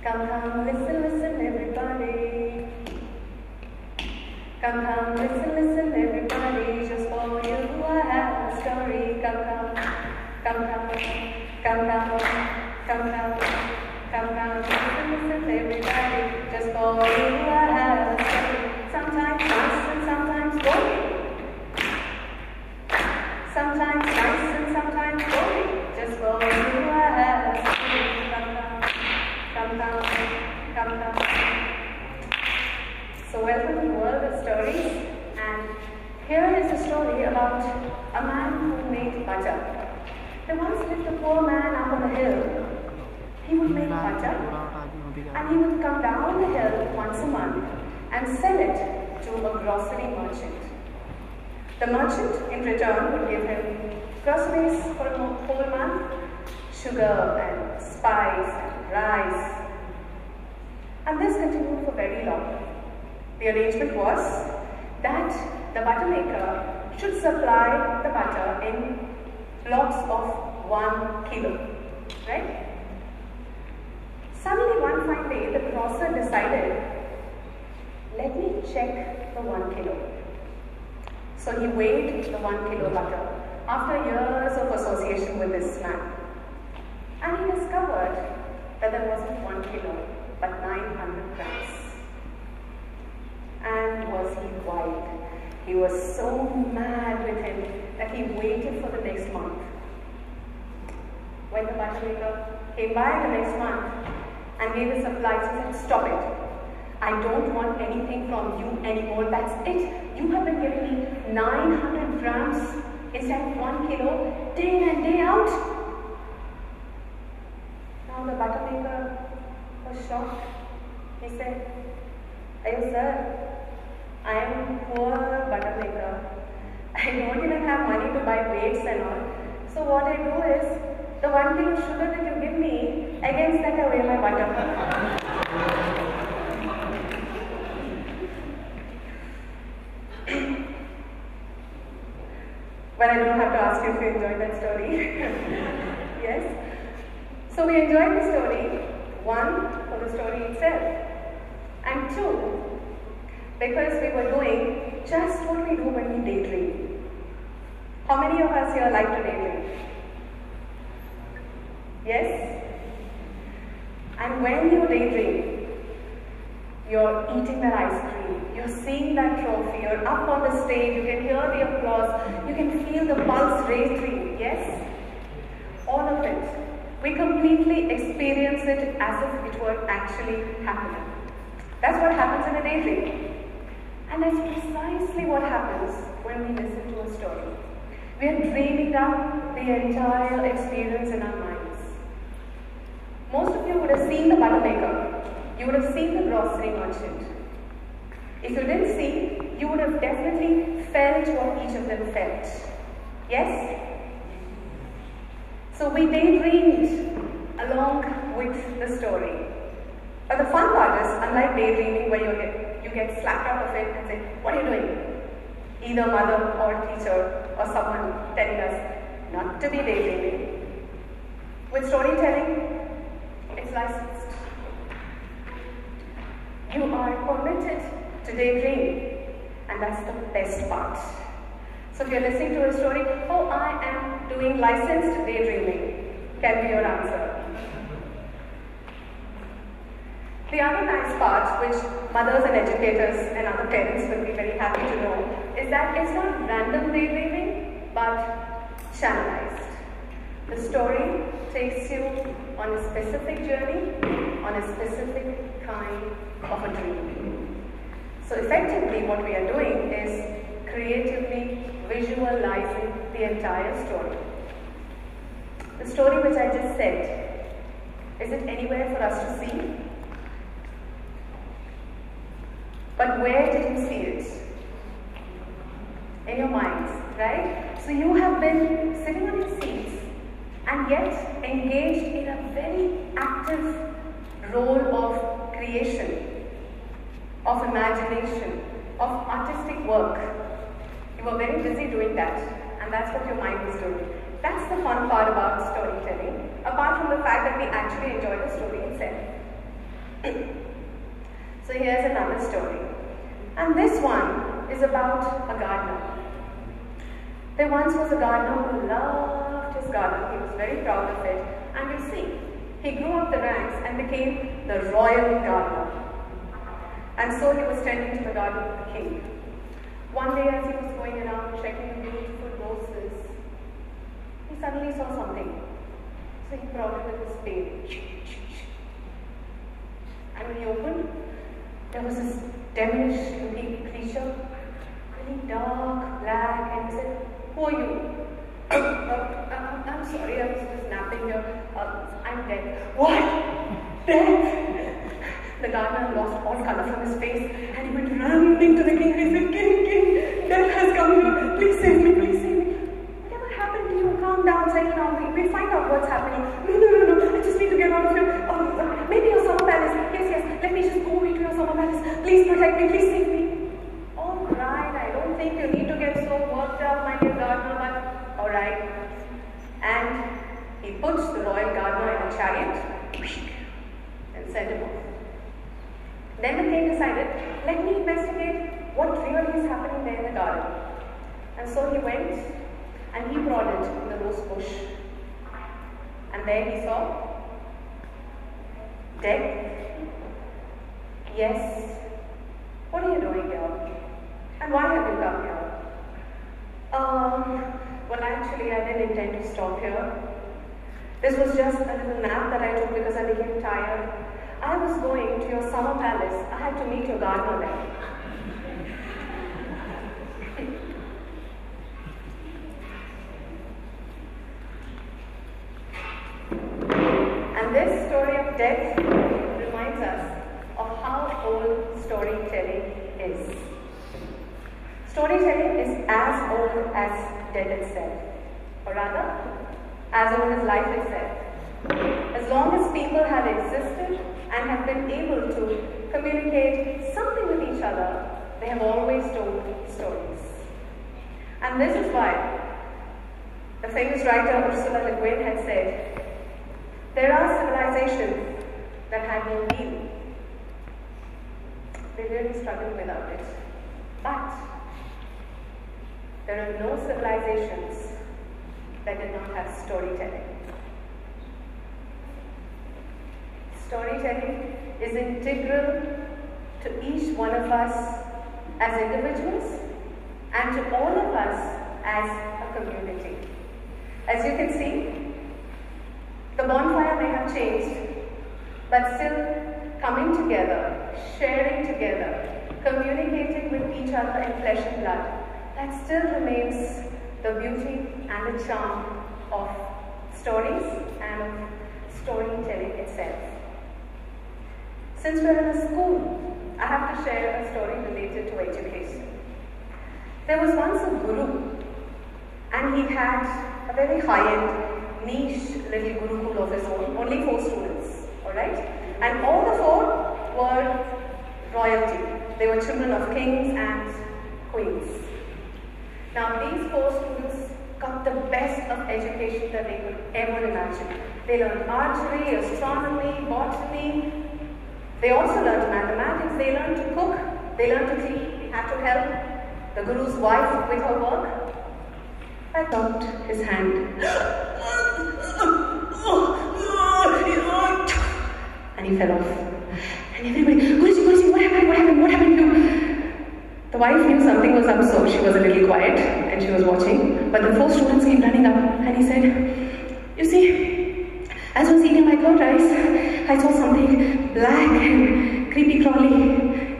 Come, come, listen, listen, everybody. Come, come, listen, listen, everybody. Just for you, I have a story. Come, come, come, come, come, come, come, come, come, come, listen, listen, everybody. Just for you, I have a story. Sometimes nice and sometimes boring. Sometimes nice and sometimes boring. Just for you, I have a story. Come, come, come, come. So welcome to the world of stories, and here is a story about a man who made butter. There once lived a poor man up on a hill. He would make butter, and he would come down the hill once a month and sell it to a grocery merchant. The merchant in return would give him groceries for a whole month, sugar and spice and rice. And this continued for very long. The arrangement was that the butter maker should supply the butter in blocks of 1 kilo, right? Suddenly one fine day, the grocer decided, let me check the 1 kilo. So he weighed the 1 kilo butter after years of association with this man. And he discovered that there wasn't 1 kilo, but 900 grams. And was he wild? He was so mad with him that he waited for the next month. When the butter maker came by the next month and gave his supplies, he said, stop it. I don't want anything from you anymore. That's it. You have been giving me 900 grams instead of 1 kilo day in and day out. Now the butter maker was shocked. He said, "Ayo sir, I am poor butter maker. I don't even have money to buy weights and all. So what I do is, the 1 kilo sugar that you give me, against that I weigh my butter." But I don't have to ask you if you enjoyed that story. Yes? So we enjoyed the story, one, for the story itself, and two, because we were doing just what we do when we daydream. How many of us here like to daydream? Yes? And when you daydream, you're eating that ice cream, you're seeing that trophy, you're up on the stage, you can hear the applause, you can feel the pulse racing, yes? All of it. We completely experience it as if it were actually happening. That's what happens in a daydream. And that's precisely what happens when we listen to a story. We are dreaming up the entire experience in our minds. Most of you would have seen the butter maker. You would have seen the grocery merchant. If you didn't see, you would have definitely felt what each of them felt. Yes? So we daydreamed along with the story. But the fun part is, unlike daydreaming where you get slapped out of it and say, what are you doing? Either mother or teacher or someone telling us not to be daydreaming. With storytelling, it's licensed. You are permitted to daydream, and that's the best part. So if you're listening to a story, oh, I am doing licensed daydreaming, can be your answer. The other nice part, which mothers and educators and other parents will be very happy to know, is that it's not random daydreaming, but channelized. The story takes you on a specific journey, on a specific kind of a dream. So effectively what we are doing is creatively visualizing the entire story. The story which I just said, is it anywhere for us to see? But where did you see it? In your minds, right? So you have been sitting on your seats and yet engaged in a very active role of creation, of imagination, of artistic work. You were very busy doing that, and that's what your mind was doing. That's the fun part about storytelling, apart from the fact that we actually enjoy the story itself. So here's another story. And this one is about a gardener. There once was a gardener who loved his garden. He was very proud of it. And you see, he grew up the ranks and became the royal gardener. And so he was tending to the garden of the king. One day as he was going around checking the beautiful roses, he suddenly saw something. So he brought it with his spade. And when he opened, there was this devilish looking creature, really dark, black, and he said, "Who are you?" I'm sorry, I was just napping here. I'm dead. What? Dead? The gardener lost all color from his face and he went running to the king and he said, King, death has come here. Please save me, please save me. Whatever happened to you? Calm down, settle down. We'll find out what's happening. No. I just need to get out of here. Maybe your summer palace. Yes. Let me just go into your summer palace. Please protect me. Please save me. All right. I don't think you need to get so worked up, my dear gardener, but all right. And he puts the royal gardener in a chariot and sent him off. Then the king decided, let me investigate what really is happening there in the garden. And so he went and he brought it in the rose bush. And there he saw death. Yes. What are you doing here? And why have you come here? Well, actually, I didn't intend to stop here. This was just a little nap that I took because I became tired. I was going to your summer palace. I had to meet your gardener there. And this story of death reminds us of how old storytelling is. Storytelling is as old as death itself, or rather, as old as life itself. As long as people have existed and have been able to communicate something with each other, they have always told stories. And this is why the famous writer Ursula Le Guin had said, there are civilizations that have no meaning. They really struggle without it. But there are no civilizations that did not have storytelling. Storytelling is integral to each one of us as individuals and to all of us as a community. As you can see, the bonfire may have changed, but still coming together, sharing together, communicating with each other in flesh and blood, that still remains the beauty and the charm of stories and of storytelling itself. Since we're in a school, I have to share a story related to education. There was once a guru, and he had a very high-end, niche little gurukul of his own, only 4 students, alright? And all the 4 were royalty. They were children of kings and queens. Now these 4 students got the best of education that they could ever imagine. They learned archery, astronomy, botany. They also learned mathematics. They learned to cook. They learned to clean. They had to help the guru's wife with her work. I dropped his hand. And he fell off. And everybody, what is he? What happened to you? The wife knew something was up, so she was a little quiet and she was watching. But the 4 students came running up and he said, you see, as I was eating my curd rice, I saw something black and creepy crawly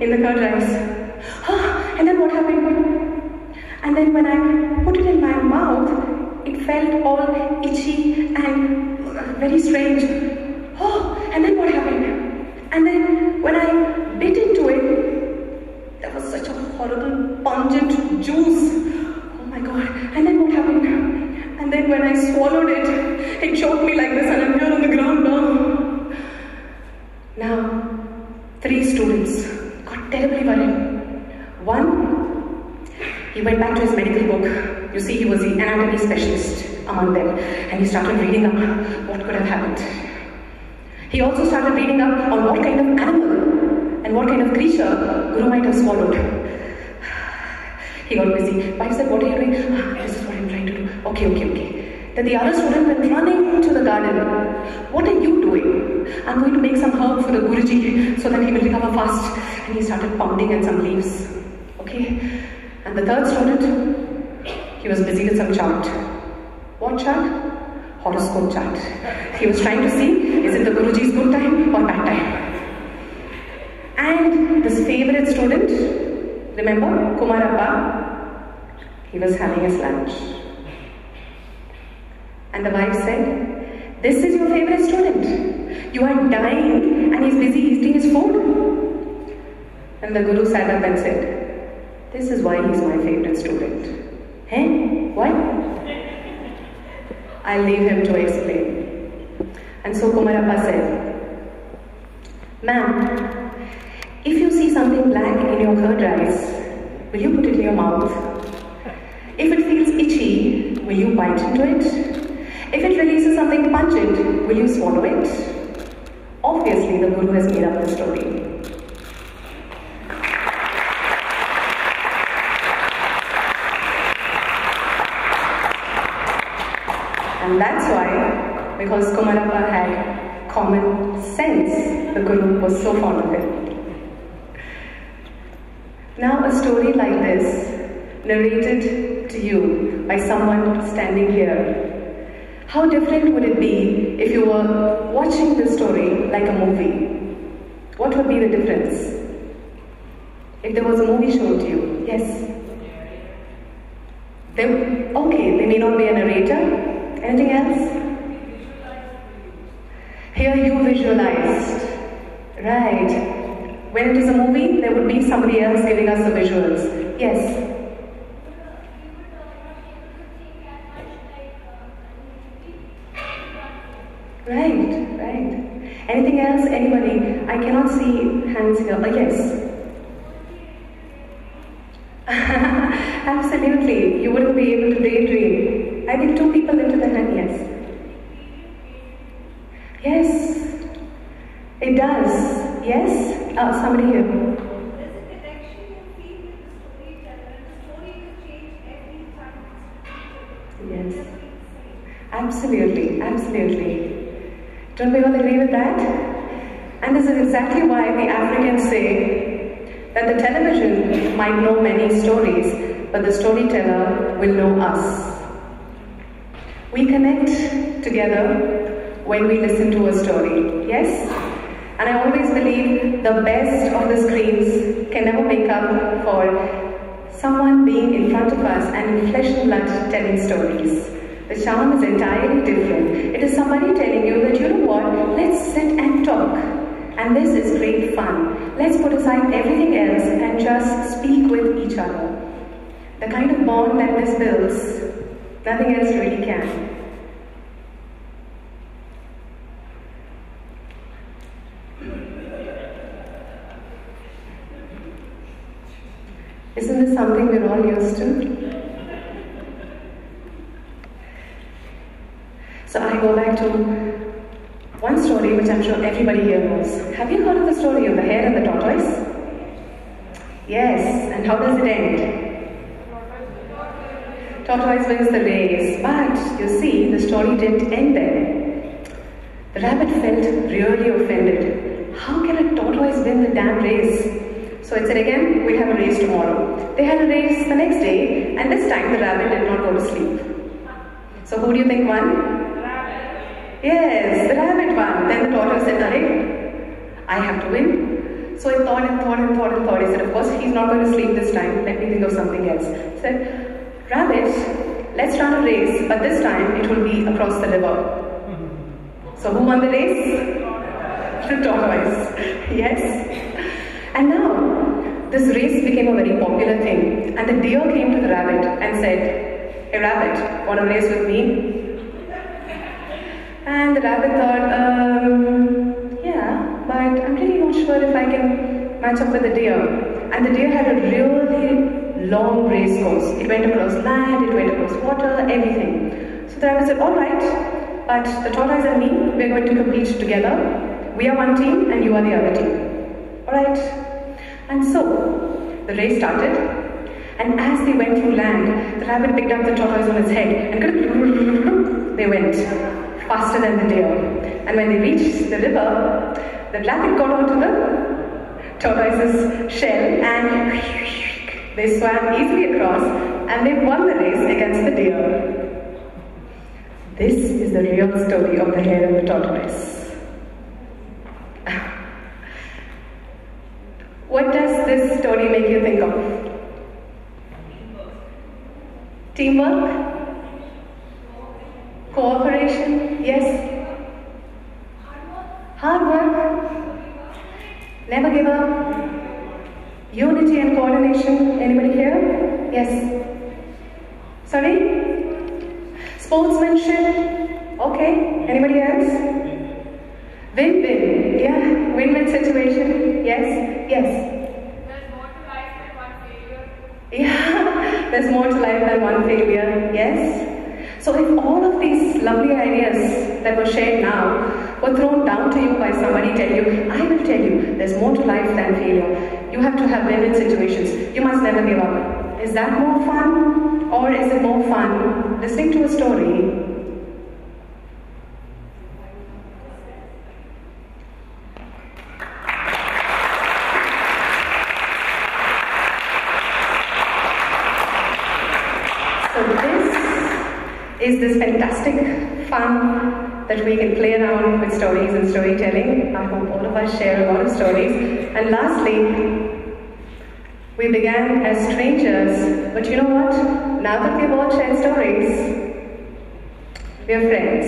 in the curd rice. And then what happened? And then when I put it in my mouth, it felt all itchy and very strange. And then what happened? And then when I bit into it, there was such a horrible pungent juice. Oh my God. And then what happened? And then when I swallowed it, it choked me like this and I'm here on the ground now. Now, 3 students got terribly worried. One, he went back to his medical book. You see, he was the anatomy specialist among them. And he started reading up what could have happened. He also started reading up on what kind of animal and what kind of creature Guru might have swallowed. He got busy. Wife said, what are you doing? This is what I'm trying to do. Okay. Then the other student went running to the garden. What are you doing? I'm going to make some herb for the Guruji so that he will recover fast. And he started pounding on some leaves. Okay. And the third student, he was busy with some chart. What chart? Horoscope chart. He was trying to see, is it the Guruji's good time or bad time? And this favorite student, remember, Kumarappa, he was having his lunch. And the wife said, this is your favorite student. You are dying and he's busy eating his food. And the Guru sat up and said, this is why he's my favorite student. Hey, what? I'll leave him to explain. And so Kumarappa said, ma'am, if you see something black in your curd rice, will you put it in your mouth? If it feels itchy, will you bite into it? If it releases something pungent, will you swallow it? Obviously, the Guru has made up the story. And that's why, because Kumarappa had common sense, the Guru was so fond of him. Now a story like this, narrated to you by someone standing here, how different would it be if you were watching the story like a movie? What would be the difference? If there was a movie shown to you, yes? Okay, there may not be a narrator. Anything else? Here you visualized. Right. When it is a movie, there would be somebody else giving us the visuals. Yes. Right. Anything else? Anybody? I cannot see hands here. Yes. Absolutely. You wouldn't be able to daydream. I think 2 people into the hand, yes. Yes. It does. Yes? Somebody here. There's a connection you feel with the storyteller. The story will change every time. Yes. Absolutely. Don't we all agree with that? And this is exactly why the Africans say that the television might know many stories, but the storyteller will know us. We connect together when we listen to a story, yes? And I always believe the best of the screens can never make up for someone being in front of us and in flesh and blood telling stories. The charm is entirely different. It is somebody telling you that, you know what, let's sit and talk. And this is great fun. Let's put aside everything else and just speak with each other. The kind of bond that this builds, nothing else really can. Isn't this something we're all used to? So I go back to one story which I'm sure everybody here knows. Have you heard of the story of the hare and the tortoise? Yes, and how does it end? Tortoise wins the race, but you see, the story didn't end there. The rabbit felt really offended. How can a tortoise win the damn race? So it said again, we'll have a race tomorrow. They had a race the next day, and this time the rabbit did not go to sleep. So who do you think won? Yes, the rabbit won. Then the tortoise said, I have to win. So he thought. He said, of course, he's not going to sleep this time. Let me think of something else. He said, rabbit, let's run a race, but this time it will be across the river. So who won the race? The tortoise. Yes. And now, this race became a very popular thing. And the deer came to the rabbit and said, hey rabbit, want to race with me? And the rabbit thought, yeah, but I'm really not sure if I can match up with the deer. And the deer had a really long race course. It went across land, it went across water, everything. So the rabbit said, alright, but the tortoise and me, we're going to compete together. We are one team and you are the other team. Alright? And so, the race started, and as they went through land, the rabbit picked up the tortoise on its head and they went faster than the deer. And when they reached the river, the rabbit got onto the tortoise's shell and they swam easily across and they won the race against the deer. This is the real story of the hare and the tortoise. What does this story make you think of? Teamwork? Cooperation? Yes? Hard work? Never give up? Unity and coordination? Anybody here? Yes? Sorry? Sportsmanship? Okay. Anybody else? Win-win. Yeah, win-win situation. Yes? Yes? There's more to life than one failure. Yeah, there's more to life than one failure. Yes? So if all of these lovely ideas that were shared now were thrown down to you by somebody tell you, I will tell you, there's more to life than failure. You have to have win-win situations. You must never give up. Is that more fun? Or is it more fun listening to a story is this fantastic fun that we can play around with stories and storytelling. I hope all of us share a lot of stories. And lastly, we began as strangers, but you know what? Now that we've all shared stories, we're friends.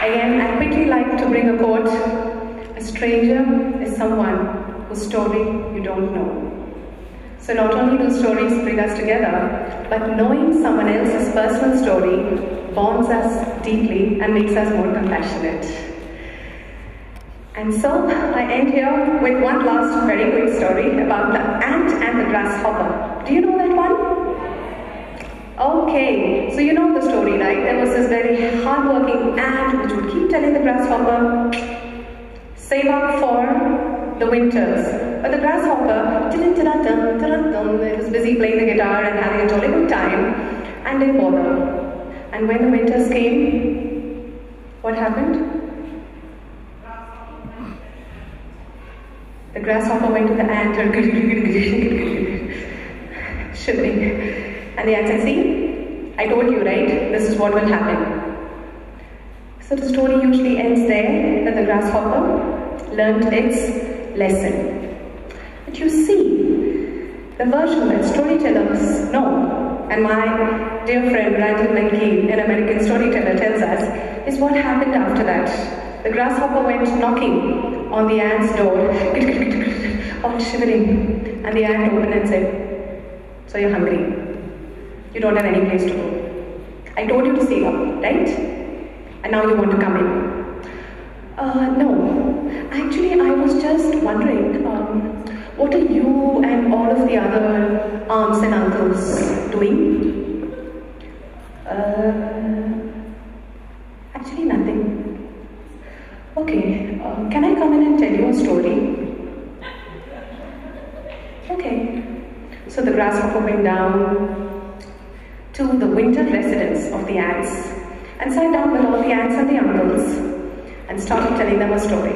Again, I'd quickly like to bring a quote. A stranger is someone whose story you don't know. So not only do stories bring us together, but knowing someone else's personal story bonds us deeply and makes us more compassionate. And so I end here with one last very quick story about the ant and the grasshopper. Do you know that one? Okay, so you know the story, right? There was this very hard-working ant which would keep telling the grasshopper, save up for the winters. But the grasshopper, it was busy playing the guitar and having a jolly good time and didn't bother. And when the winters came, what happened? The grasshopper went to the ant and shivering. And the ant said, see, I told you, right? This is what will happen. So the story usually ends there, that the grasshopper learned its lesson. But you see, the version that storytellers know, and my dear friend Randall McGee, an American storyteller, tells us, is what happened after that. The grasshopper went knocking on the ant's door, all shivering, and the ant opened and said, so you're hungry. You don't have any place to go. I told you to save up, right? And now you want to come in. No. Actually, I was just wondering, what are you and all of the other aunts and uncles doing? Actually, nothing. Okay, can I come in and tell you a story? Okay. So the grasshopper went down to the winter residence of the ants and sat down with all the aunts and the uncles and started telling them a story.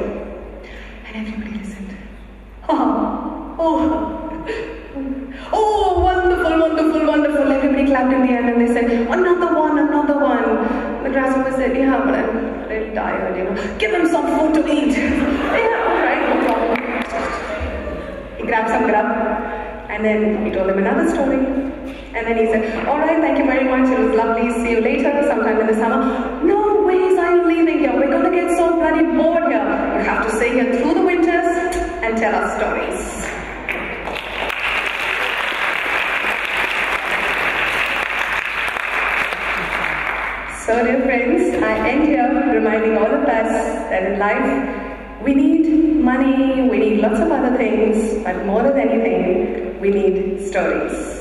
And everybody listened. Oh, wonderful, wonderful, wonderful. Everybody clapped in the air and they said, another one, another one. The grasshopper said, yeah, but I'm really tired, you know. Give him some food to eat. Yeah, all right, no problem. He grabbed some grub and then he told them another story. And then he said, all right, thank you very much. It was lovely. See you later, sometime in the summer. No ways are you leaving here. We're going to get so bloody bored here. You have to stay here through the winters and tell us stories. So dear friends, I end here reminding all of us that in life, we need money, we need lots of other things, but more than anything, we need stories.